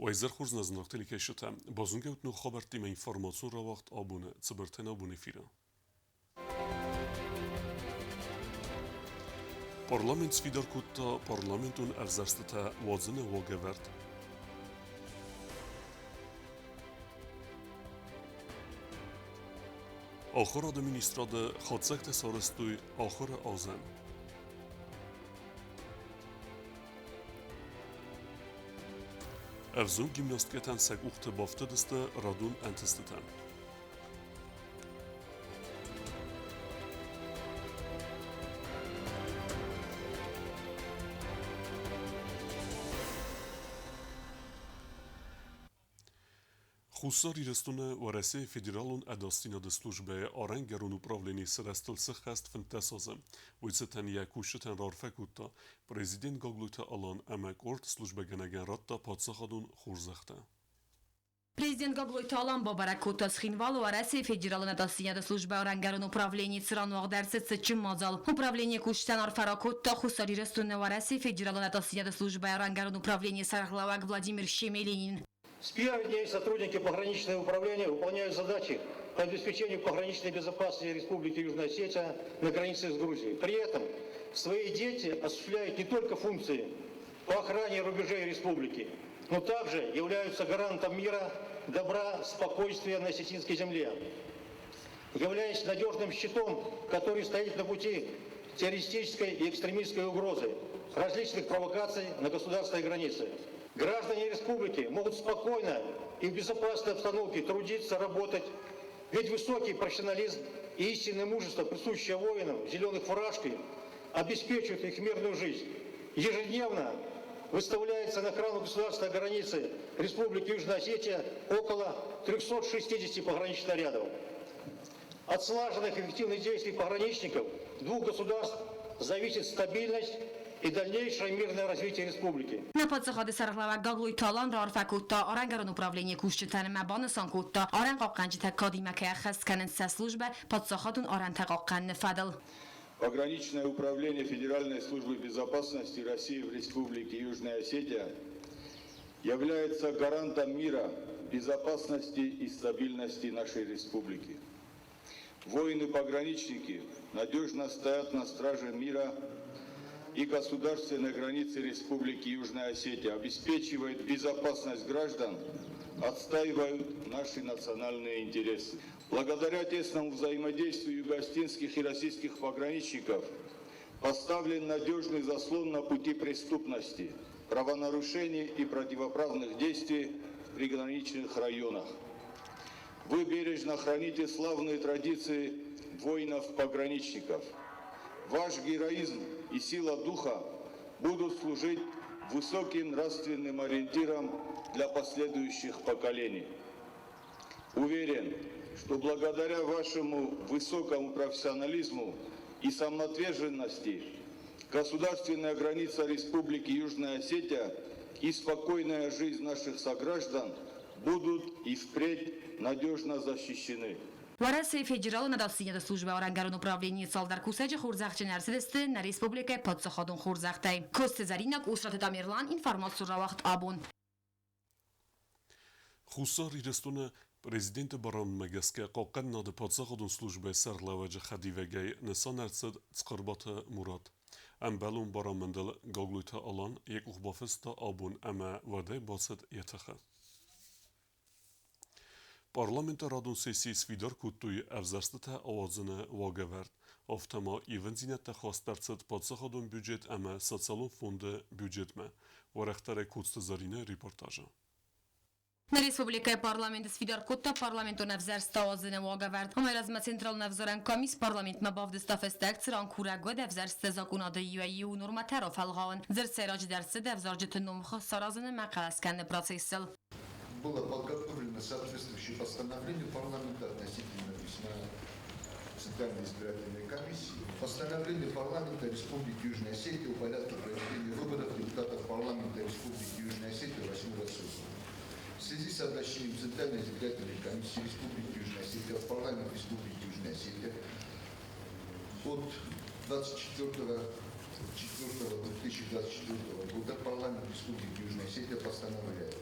وإزار خورز نزناقتي لكيشتا بازونجوت نو خبرتي ما إنفورماسيون را وقت آبونه تبرتين آبونه فيرا Parlament svidar kutta parlamentun evzerstete vazine vagevert. آخر administrade خادسکت سارستوی آخر آزن. افزون گیمناستکتن سگ اخت بافته دسته رادون انتستتن. Хусари рестуне варасе федералун адастина де службе аренгарун управление срестл схаст фантасаза. Войцетен якушетен рарфекута президент Гаглута алан амак орт службе генеген ратта падсахадун хурзахта. Президент Гаглуйта алан бабаракута схинвал варасе федералун адастина де службе аренгарун управление срануаг дерсет сечим мазал. Управление куштен арфаракута хусари рестуне варасе федералун адастина де службе аренгарун управление сарглавак Владимир Щемелинин. С первых дней сотрудники пограничного управления выполняют задачи по обеспечению пограничной безопасности Республики Южная Осетия на границе с Грузией. При этом свои дети осуществляют не только функции по охране рубежей республики, но также являются гарантом мира, добра, спокойствия на осетинской земле, являясь надежным щитом, который стоит на пути террористической и экстремистской угрозы, различных провокаций на государственной границе. Граждане республики могут спокойно и в безопасной обстановке трудиться, работать, ведь высокий профессионализм и истинное мужество, присущее воинам в зеленых фуражках, обеспечивают их мирную жизнь. Ежедневно выставляется на охрану государственной границы Республики Южная Осетия около 360 пограничных нарядов. От слаженных эффективных действий пограничников двух государств зависит стабильность и дальнейшее мирное развитие республики. На подсахады сарглава Гаглуй талан рарфакутта орангарун управление кушчетан мабан санкутта оран қоққанжита кадимаке хастканен со службы подсахадун оран тақоққан фадл. Пограничное управление Федеральной службы безопасности России в Республике Южная Осетия является гарантом мира, безопасности и стабильности нашей республики. Воины-пограничники надежно стоят на страже мира и государственной границы Республики Южная Осетия, обеспечивают безопасность граждан, отстаивают наши национальные интересы. Благодаря тесному взаимодействию юго-осетинских и российских пограничников поставлен надежный заслон на пути преступности, правонарушений и противоправных действий в приграничных районах. Вы бережно храните славные традиции воинов-пограничников. Ваш героизм и сила духа будут служить высоким нравственным ориентиром для последующих поколений. Уверен, что благодаря вашему высокому профессионализму и самоотверженности государственная граница Республики Южная Осетия и спокойная жизнь наших сограждан будут и впредь надежно защищены. Варасе федерал надастина служба орангарун управление салдар кусаджи хурзахчи нарсидесте на республике подсахадун хурзахтай. Косте заринак усрат тамирлан информацию равахт абун. Хусар ирестуне президент Баран Мегаске қоққан нады подсахадун службе сарлаваджи хадивегей несан арцид цқарбата мурат. Ам балун Баран Мендел Гаглуйта алан як ухбафеста абун ама ваде басад ятаха. Parlamenta radun sesi svidar kutuj evzerstete avazını vagevert. Aftama ivenzinette xastarcet padsaxadun budget ama socialun fonde budgetme. Varextere kutstazarine reportaja. На республика парламент свидар кутта парламенту навзар ставазне вагавард. Омеразма централ навзаран комис парламент мабавд стафестек цран курагод навзар стезакунада юаю норматаро фалгаан. Зер серач дерсе навзаржет номх саразне мақаласкан процессел. Было подготовлено соответствующее постановление парламента относительно письма Центральной избирательной комиссии. Постановление парламента Республики Южная Осетия о порядке проведения выборов депутатов парламента Республики Южная Осетия 8-го созыва. В связи с обращением Центральной избирательной комиссии Республики Южная Осетия в парламент Республики Южная Осетия от 24.04.2024 года парламент Республики Южная Осетия постановляет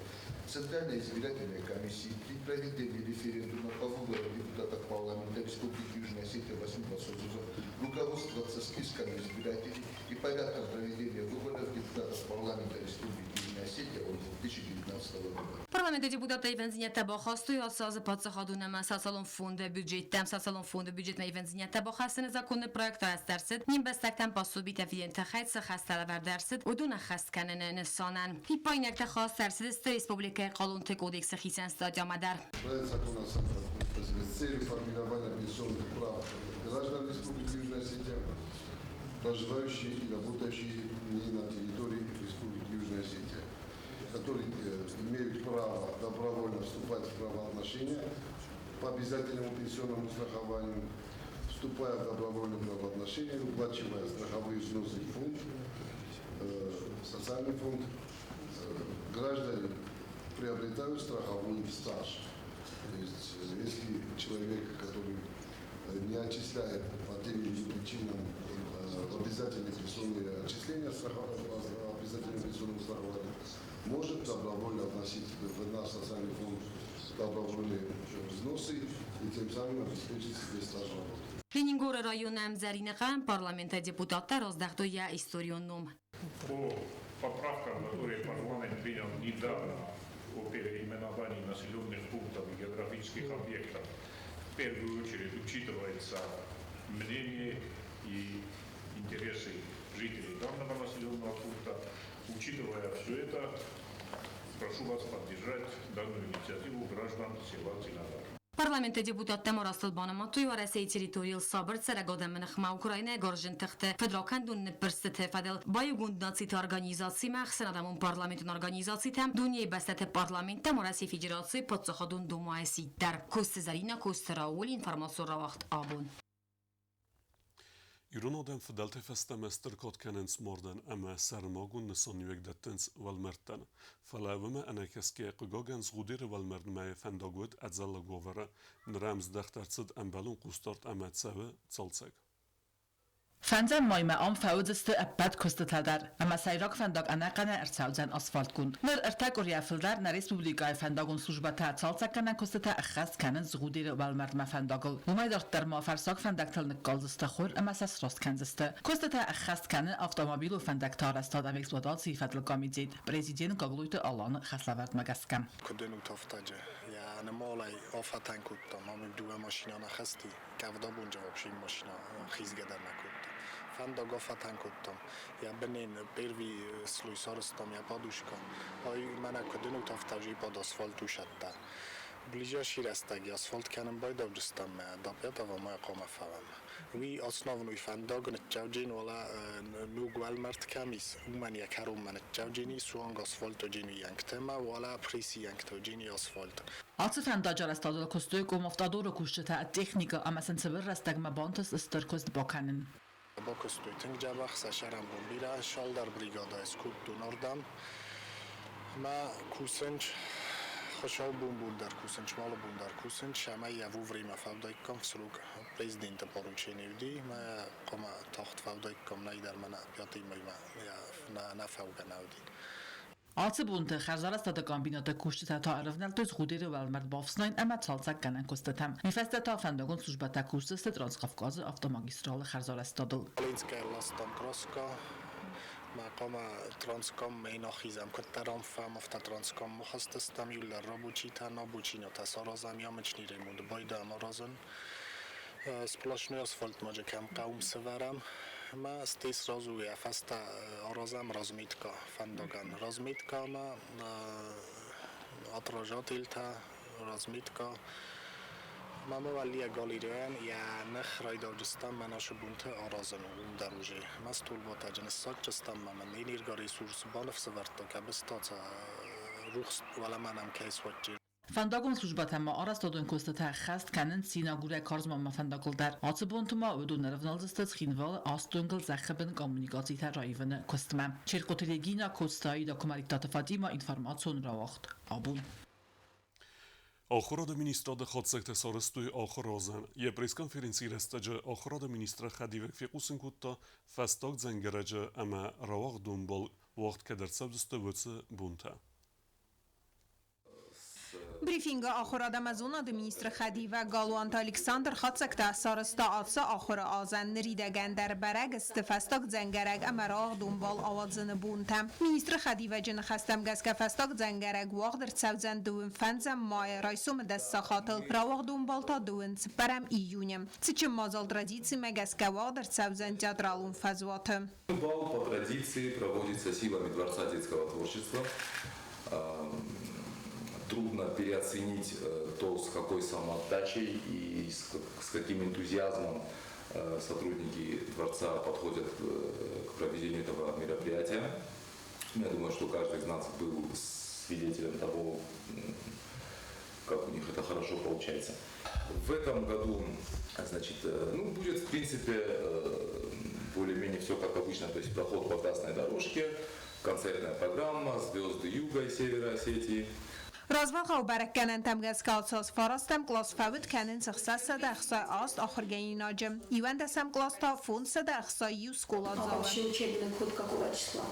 Центральной избирательной комиссии при проведении референдума по выборам депутатов парламента Республики Южная Осетия 8 Союза руководствоваться списками избирателей и порядком проведения выборов депутатов парламента Республики Южная Осетия от 2019 года. Parlament deputata évenzinete ba خواستوی آساز پادسخادونه مساسالون فوند بودجet مساسالون فوند بودجet ما évenzinete ba خواستن زکون پروژه از درصد نیم بستکتن پاسوبی تفیدن تخیل سخستر بر درصد و دون خست کنن نسانن هیپاینک تخواست درصد است республика قانون کودکس خیسن استادیا مدر Проект закона с целью формирования пенсионных прав граждан Республики Южная Осетия, проживающие и работающие не на территории Республики Южная Осетия, которые имеют право добровольно вступать в правоотношения по обязательному пенсионному страхованию, вступая в добровольные правоотношения, уплачивая страховые взносы в фонд, социальный фонд, граждане приобретают страховой стаж. То есть, если человек, который не отчисляет по тем или иным причинам обязательные пенсионные отчисления, обязательное пенсионное страхование, может добровольно вносить в наш социальный фонд добровольные взносы и тем самым обеспечить себе стаж работы. Ленингор район Амзаринега парламента депутата раздахтоя историон По поправкам, которые парламент принял недавно о переименовании населенных пунктов и географических объектов, в первую очередь учитывается мнение и интересы жителей данного населенного пункта. Учитывая все это, прошу вас поддержать данную инициативу граждан села Цинагар. Parlament deputat Temorasıl Banamatoy ve Resey Territorial Sabır Seragodem Menachma Ukrayna Gorjin Techte Fedrakandun Niprstet Fedel Bayugund Nacit Organizacji Machsenadamon Parlamentin Organizacji Tem Dunyai Bestete Parlament Temorasi Federacji Podsakhadun Dumaesi Der Kostezarina Kosteraul Informasyon Ravaxt Abun Ironodem fedelte festemäster katkenens morden ema sermagun nesonjüek dettens valmerten. Falevime enekeskie kugagens gudire valmerd meye fendagud edzella govere nrams dechtercid embelun kustart emet seve calceg. Fenzen majme amfeudeste eppet köztetedar, ema sajrak fendag anakane ercauzen aszfaltkund. Ner ertek orjafildar na Respublikai Fendagon slujbata calcekenen köztete echaz kenen zgudire valmerd me fendagol. Umaydart der ma fersak fendagtelnek galziste khor ema ses rast kenzeste. Köztete echaz kenen avtomobilu fendagtar estad amix wadal sifetl gamizid. Prezident gagluyte alan khaslavert megeskem. Kudenu toftaje. Ja malaj afatan kuttam, ami due mashina nakhasti. Kavda bunja vobshin mashina khizgader nakuttam. Fanda gafatan kuttam. Ja benin pervi sluj sorstam ja padushka. Ay mana kudenu toftaje pod asfaltu shatta. Bliżej shirastagi asfalt kanem bayda bristam da piata ma qama fawam. وی اصنافنوی فنداگن جوجین ولا نوگوال مرد کمیس من یک هرم من جوجینی سوانگ اسفالت جینی ینکتما ولا پریسی ینکتو جینی اسفالت. Altı fendacar estadol kostoi kom oftador kuşçeta teknika ama sensibir rastag mabantus isterkost bakanin. Bakostoi teng jabach saşaram bombira şaldar brigada eskut donordam. Ma kusenç خوشحال بودم در کوسنچ مال بودم در کوسنچ شما یه وفری مفاوضی کم سلوک پرزیدنت پاروچینی بودی ما قم تاخت فاوضی کم نیدر من بیاتی می‌ما یا نفاوض نودی. Altı bunte xarzar estada kombinata kuşçeta ta arvnel töz gudiri valmerd bafsnayn ama çalsak kanen kostetem. Nifeste ta fendagon slujbata kuşçesta Transkafkazı avtomagistrali xarzar estadıl. Alinska lastam kroska. مقام ترانسکام میناخیزم که ترام فهم افت ترانسکام مخستستم یول رابوچی تا نابوچی نتسارازم یا مچنی ریمود باید امارازن سپلاشنوی اسفالت ماجه کم قوم سورم ما استیس رازوی افست آرازم رازمیتکا فندگان رازمیتکا ما اطراجات ایلتا رازمیتکا ما ولی گالیریان یا نخ رایدار جستم مناش بونت آرازن و دروجه مستول با تجنسات جستم من اینیرگاری سورس بانف سورتا که بستات روخ ولی منم کیس وجه. Fendagon slujbata ma arastadon kosteta xast kanen sinagure karzma ma fendagol der. Altı buntuma ödü nervnalzistas xinval astungel zakhben kommunikasita rayvene kostma. Çirkotelegina kostayı da komariktat Fatima informasyon rawacht. Abun. Охорода министра да хотсекте сорестуй охорозен. Je пресконференции рестаджа охорода министра хадивек фекусен кутта фасток зенгереджа ама равах думбол вақт кедер сабдусте вуце бунта. Briefing آخر مزون مینیستر خدی و گالوانت الکساندر خاطسکتا سارستا آتسا آخر آزن نریدگن در برگ استفستاک زنگرگ امراغ دنبال آوازن بونتم مینیستر خدی و جن خستم گز که فستاک زنگرگ واق در سوزن دوین فنزم مای رایسوم دست ساخاتل راوغ دنبال تا دوین سپرم ایونیم سچم مازال تрадиции مگز که واق در سوزن театралун фазвотом. Бал по традиции проводится силами Дворца детского творчества. Трудно переоценить то, с какой самоотдачей и с каким энтузиазмом сотрудники Дворца подходят к проведению этого мероприятия. Я думаю, что каждый из нас был свидетелем того, как у них это хорошо получается. В этом году, значит, будет в принципе более-менее все как обычно, то есть проход по красной дорожке, концертная программа, звезды Юга и Севера Осетии. Развал خبرك كانن تمجز كالساس فراستم كلاس فوت كانن سخصاص سد أخصائي آست آخر جاي ناجم يوان دسم كلاس تا فون سد أخصائي يوسكولات زاوية. Вообще учебный год какого числа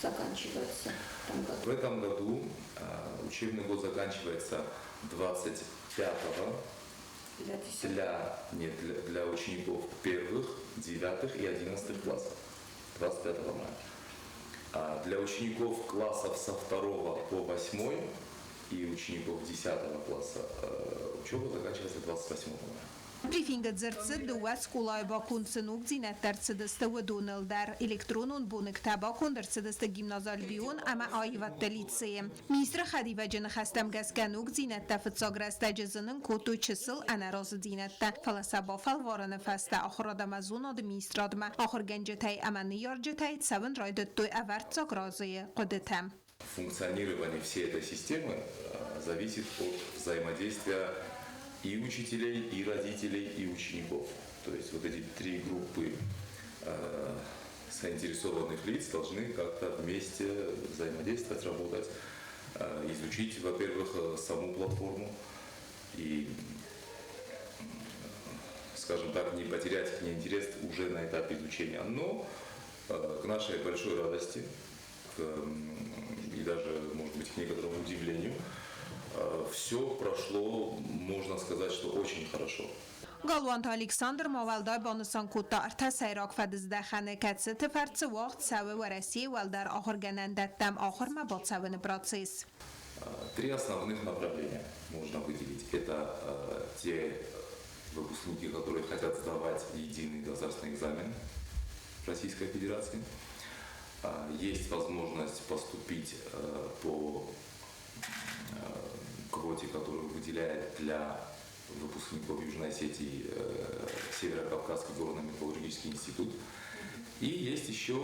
заканчивается? В этом году учебный год заканчивается 25-го для учеников первых, 9 и 11 классов, 25 мая. А для учеников классов со 2 по 8 и учеников 10 класса учеба заканчивается 28 мая. بريفينغ زرتسد دوات سكولاي باكون سنوك زينة ترتسدست ودونل در إلكترونون بونك تاباكون درتسدست جيمنازال بيون أما آيوات تليتسيم ميستر خدي و جن خستم گز كنوك زينة تفت ساگرست جزنن كوتو چسل أنا راز زينة فلسبا فالوارن فست آخر دمزون آد ميستراد ما آخر گنجتاي أما نيارجتاي تسون رايدت دوي أورت ساگرازي قدتم. Функционирование всей этой системы зависит от взаимодействия и учителей, и родителей, и учеников. То есть вот эти три группы заинтересованных лиц должны как-то вместе взаимодействовать, работать, изучить, во-первых, саму платформу и, скажем так, не потерять к ней интерес уже на этапе изучения. Но к нашей большой радости и даже, может быть, к некоторому удивлению, все прошло, можно сказать, что очень хорошо. گالوانت الکساندر ماولدای بانسان کوتا ارتا سیراک فدزده خانه کتسه فرد وقت سوه ورسی ولدر آخر گنندت دم آخر ما باد سوه نبراتسیس. Три основных направления можно выделить. Это те выпускники, которые хотят сдавать единый государственный экзамен в Российской Федерации. Есть возможность поступить по квоте, которую выделяет для выпускников Южной Осетии Северо-Кавказский горно-металлургический институт. И есть еще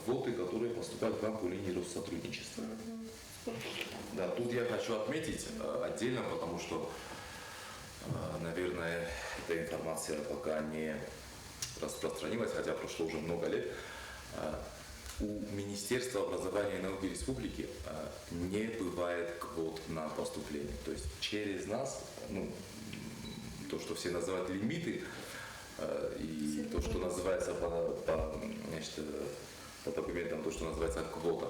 квоты, которые поступают в рамках линии Россотрудничества. Да, тут я хочу отметить отдельно, потому что, наверное, эта информация пока не распространилась, хотя прошло уже много лет. У Министерства образования и науки Республики не бывает квот на поступление. То есть через нас, то, что все называют лимиты, и то, что называется по документам, то, что называется квота,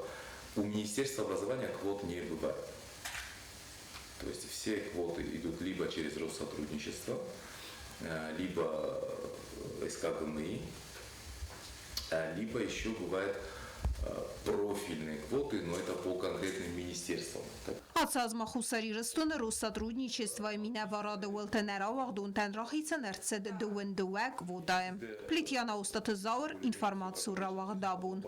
у Министерства образования квот не бывает. То есть все квоты идут либо через Россотрудничество, либо СКГМИ, либо еще бывают профильные квоты, но это по конкретным министерствам. Отсазма хусари растун Россотрудничество минаварада Уэлтенера вагдунтен рахицен эрцед дуэн дуэк водаем. Плитьяна устатызаур информацию равагдабун.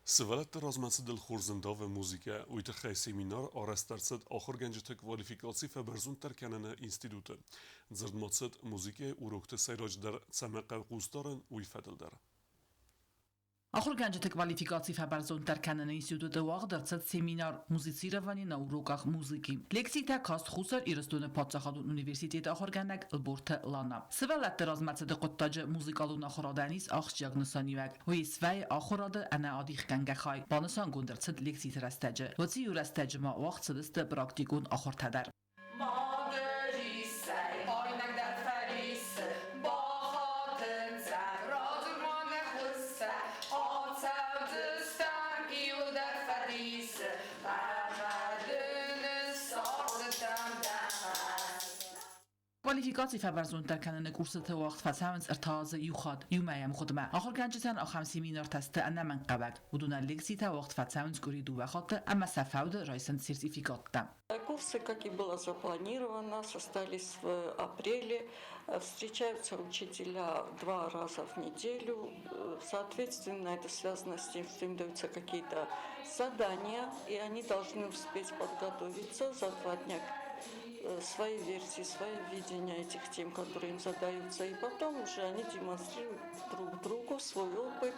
سوالت رازمسد الخورزندا و موزیکا ویتخای سیمینار آرسترسد آخر گنجت کوالیفیکاسی فبرزون ترکنن اینستیتوت زرد ماتسد موزیکا اوروکت سیراج در سمق قوستارن ویفدل در آخر گنجت کوالیفیکاسی فبرزون ترکنن اینستیتوت واق درصد سیمینار موزیسیروانی na urokах muzyki. Lekcje kast khusar irstune Padşahadun Üniversiteti axorganak Alberta Lana. Svelat razmatsede qottaje muzikaluna xoradanis axjagnusanivak. Ve svay axorada ana adix gangakhay. Banasan gondertsed lekcje rastaje. Vati rastaje ma waqtsidist praktikun axortadar. كواليفيكاتي فبرزون تركن كورسة وقت فتاونس ارتاز يخاد يوميم خدمة آخر كانجتن آخر سيمينار تست أنا من قبل ودون لكسيتا وقت فتاونس كوريدو وخط أما سفاود رئيسن سيرتيفيكات تام. Курсы, как и было запланировано, состоялись в апреле. Встречаются учителя 2 раза в неделю. Соответственно, это связано с тем, что им даются какие-то задания, и они должны успеть подготовиться за 2 дня свои версии, свои видения этих тем, которые им задаются. И потом уже они демонстрируют друг другу свой опыт,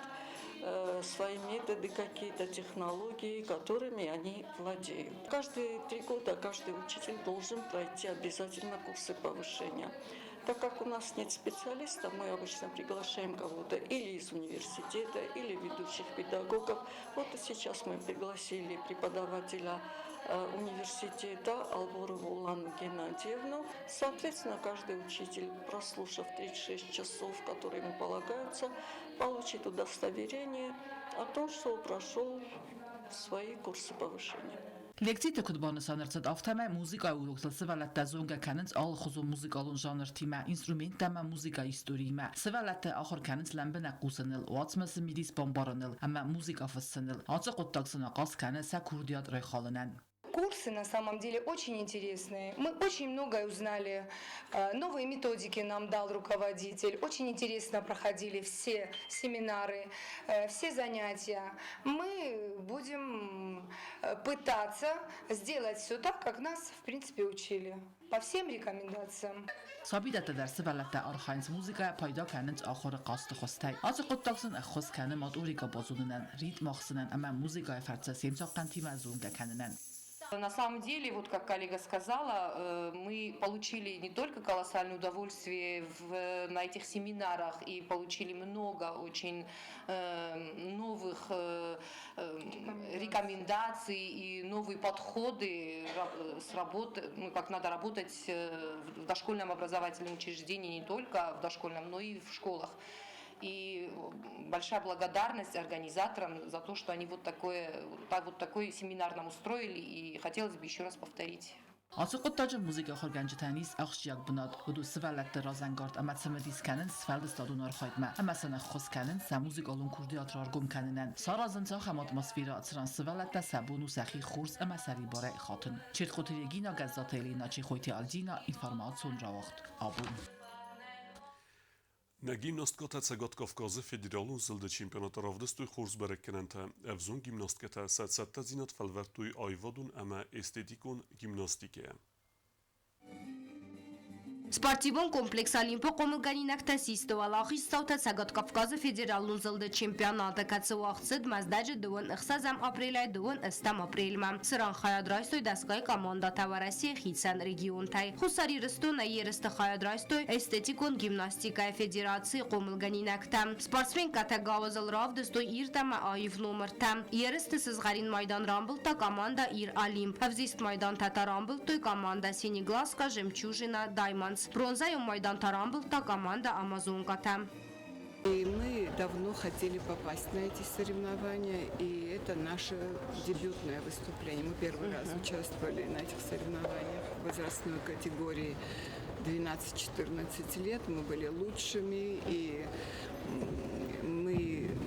свои методы, какие-то технологии, которыми они владеют. Каждые 3 года каждый учитель должен пройти обязательно курсы повышения. Так как у нас нет специалистов, мы обычно приглашаем кого-то или из университета, или ведущих педагогов. Вот и сейчас мы пригласили преподавателя университета Алборову Улану Геннадьевну. Соответственно, каждый учитель, прослушав 36 часов, которые ему полагаются, получит удостоверение о том, что прошел свои курсы повышения. لكتي تكتبان سانرتد أفتما موسيقى ولوكتل سوالت تزونجا كانت آل خزو موسيقالون جانر تيما إنسترومنت تما موسيقى هستوريما سوالت آخر كانت لمبنا قوسنل واتمس ميديس بامبارنل أما موسيقى فسنل أعتقد تاكسنا قاس كان ساكورديات ريخالنان. Курсы на самом деле очень интересные. Мы очень многое узнали. Новые методики нам дал руководитель. Очень интересно проходили все семинары, все занятия. Мы будем пытаться сделать все так, как нас, в принципе, учили. По всем рекомендациям. صابيدة درس بلدت أرخانز موسيقى پایدا كانت آخر قاست خسته. أعتقد تاكسن أخص كان مادوريكا بازودنن ريت مخصنن أما موسيقى فرца سيمسا قنتي مزونجا كاننن. На самом деле, вот как коллега сказала, мы получили не только колоссальное удовольствие на этих семинарах и получили много очень новых рекомендаций и новые подходы с работы, как надо работать в дошкольном образовательном учреждении, не только в дошкольном, но и в школах. И большая благодарность организаторам за то, что они вот такой семинар нам устроили, и хотелось бы еще раз повторить. أعتقد تاج موسيقى خارجنج تنیس أخشیاق بناد و دو سوالت رازنگارد اما سمدیس کنن سفال استادونار خواهد اما سن خص کنن سموزیک آلون کردیات رارگم کننن سارازن تا خمات مسفیرا تران سوالت سبون و سخی خورس اما سری باره خاتن چرت خطریگینا گزات ایلینا چی خویتی آلدینا اینفرماسیون را وقت آبون. Na gimnastkata Kavkazı federalun zilde çempionata ravdestuy xurs berekkenente evzun gimnastkata setsetta zinat felvertuy ayvadun ama estetikun gimnastike. Спортивон комплекс Олимпо комылганинакта систовалахи стаута Кавказа федералун зылды чемпионата кацуахцид маздажи дуын ихсазам апреляй дуын истам апрельма. Сыран хаядрайстой дасгай команда тавараси хитсан регионтай. Хусари рысту на ерысты хаядрайстой эстетикун гимнастика федерации комылганинакта. Спортсмен катагавазыл равдыстой иртама айв номертам. Ерысты сызгарин майдан рамбылта команда ир Олимп. Авзист майдан тата рамбылтой команда Синегласка, Жемчужина, Дайманс. Бронзой майдан Тарамбылта команда Амазонка. И мы давно хотели попасть на эти соревнования, и это наше дебютное выступление. Мы первый раз участвовали на этих соревнованиях в возрастной категории 12-14 лет. Мы были лучшими, и мы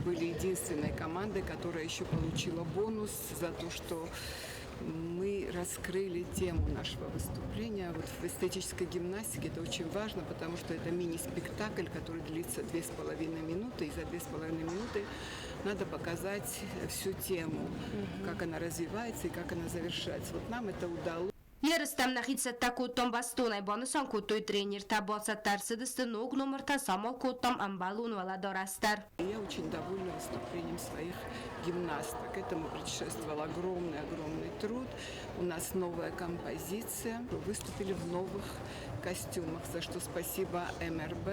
были единственной командой, которая еще получила бонус за то, что мы раскрыли тему нашего выступления. Вот в эстетической гимнастике это очень важно, потому что это мини-спектакль, который длится 2,5 минуты. И за 2,5 минуты надо показать всю тему, как она развивается и как она завершается. Вот нам это удалось. Երստեմ նախիցը տակոտոմ բաստոնայ բանսան կոտոյ тренер табаца тарсыдысты ног номер та самал котом амбалун валадорастар. Я очень довольна выступлением своих гимнасток. Этому предшествовал огромный труд. У нас новая композиция. Выступили в новых костюмах, за что спасибо МРБ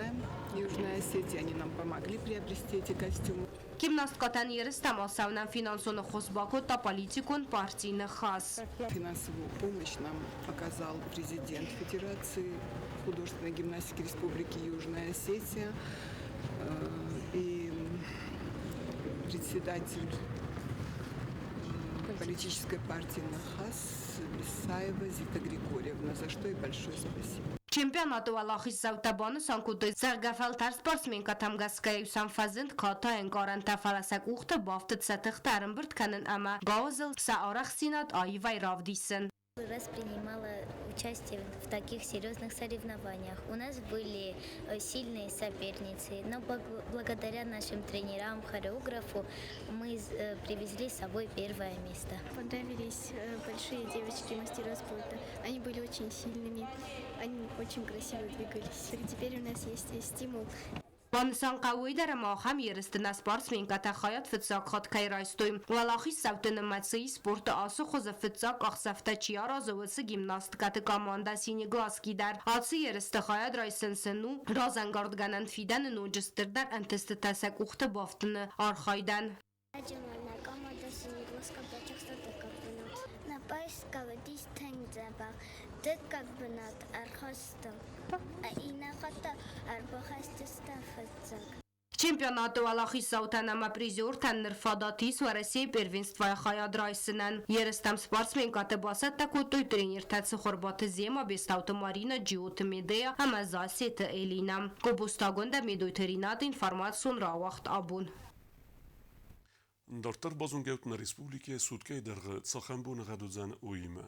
Южной Осетии. Они нам помогли приобрести эти костюмы. Гимнасткатан ерстам осавнан финансоны хозбакота политикун партийный хас. Финансовую помощь нам оказал президент Федерации художественной гимнастики Республики Южная Осетия и председатель политической партии Нахас Бесаева Зита Григорьевна, за что и большое спасибо. Чемпионату Аллахис Саутабаны Санкутой Заргафалтар спортсмен Катамгаская Усанфазент Катаен Гаранта Фаласак Ухта Бафтет Сатыхтарен Быртканен Ама Гаузел Саарах Синат Айвай Равдисен. Раз принимала участие в таких серьезных соревнованиях. У нас были сильные соперницы, но благодаря нашим тренерам, хореографу, мы привезли с собой первое место. Понравились большие девочки мастера спорта. Они были очень сильными, они очень красиво двигались. Теперь у нас есть стимул. Вансан Кауидер Махам Ерстена спортсмен Катахаят Фицак Хат Кайрайстуем. Валахис Саутен Маци спорта Асу Хоза Фицак Ахсафтачия Разовцы гимнастикаты команда Синегласки дар. Аци Ерстахаят Райсенсену Разангард Фиден Нуджестердар Антестетасак Ухта Бафтен Архайдан. Команда Синегласка на поисковой дистензабах декабнат архастом, а инахата арбахастестафацак. Чемпионату Аллахис Саутанама призер Таннер Фадатис в России первенства Хаяд Райсенен. Ерестам спортсмен Катебасат такой тренер Тацухорбат Зема Бестаута Марина Джиот Медея Амазасет Элина. Кобустагонда Медуйтеринат информацион Равахт Абун. Дартар Базунгеутна Республике Суткей Дерг Цахамбун Гадудзан Уима.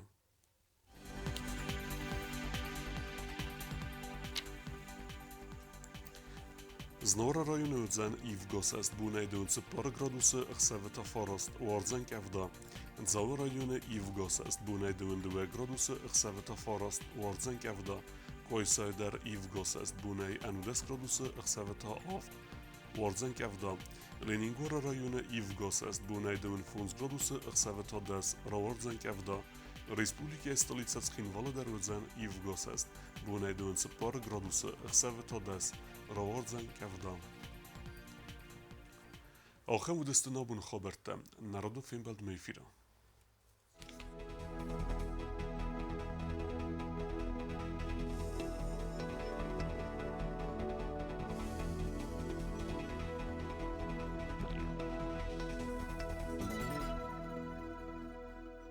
Znora rajonu Dzen Ivgos est bunajduns par gradus Xaveta Forest Wardzen Kavda. Zau rajonu Ivgos est bunajdun 2 gradus Xaveta Forest Wardzen Kavda. Koisa der Ivgos est bunaj anudes gradus Xaveta Aft Wardzen Kavda. Leningora rajonu Ivgos est bunajdun Funs gradus Xaveta Des Wardzen Kavda. Республика столица Цхинвала Дарудзан Ивгос est bunajdun par gradus Xaveta Des Равардзан Кавда. Ахам удестенабун хабарта. Народу финбалд мейфира.